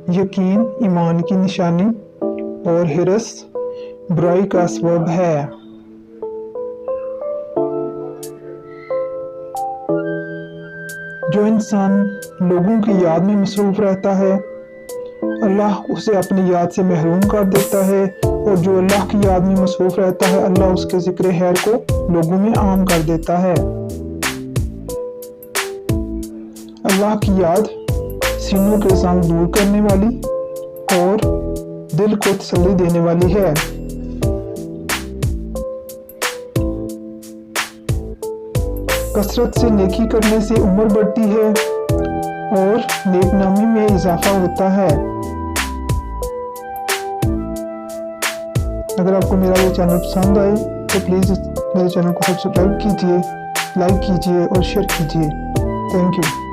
यकीन ईमान की निशानी और हिरस बुराई का सबब है। जो इंसान लोगों की याद में मसरूफ रहता है, अल्लाह उसे अपनी याद से महरूम कर देता है, और जो अल्लाह की याद में मसरूफ रहता है, अल्लाह उसके जिक्र खैर को लोगों में आम कर देता है। अल्लाह की याद सीनों के संग दूर करने वाली और दिल को तसल्ली देने वाली है। कसरत से नेकी करने से उम्र बढ़ती है और नेकनामी में इजाफा होता है। अगर आपको मेरा ये चैनल पसंद आए तो प्लीज़ मेरे चैनल को सब्सक्राइब कीजिए, लाइक कीजिए और शेयर कीजिए। Thank you.